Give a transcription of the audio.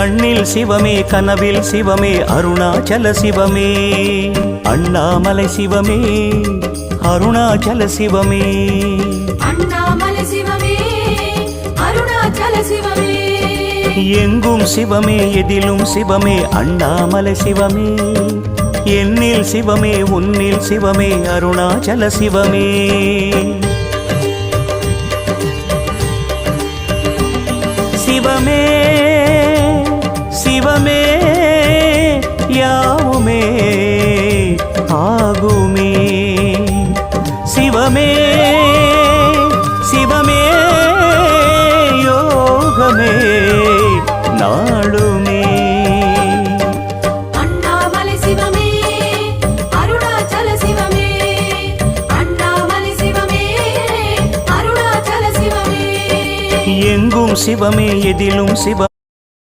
கண்ணில் சிவமே கனவில் சிவமே அருணாச்சல சிவமே அண்ணாமலை சிவமே அருணாச்சல சிவமே அண்ணாமலை சிவமே அருணாச்சல சிவமே எங்கும் சிவமே எதிலும் சிவமே அண்ணாமலை சிவமே என்னில் சிவமே உன்னில் சிவமே அருணாச்சல சிவமே சிவமே சிவமே யாவுமே ஆகுமே சிவமே சிவமே யோகமே நாளுமே அண்ணாமலை சிவமே அருணாச்சல சிவமே அண்ணாமலை சிவமே அருணாச்சல சிவமே எங்கும் சிவமே எதிலும் சிவ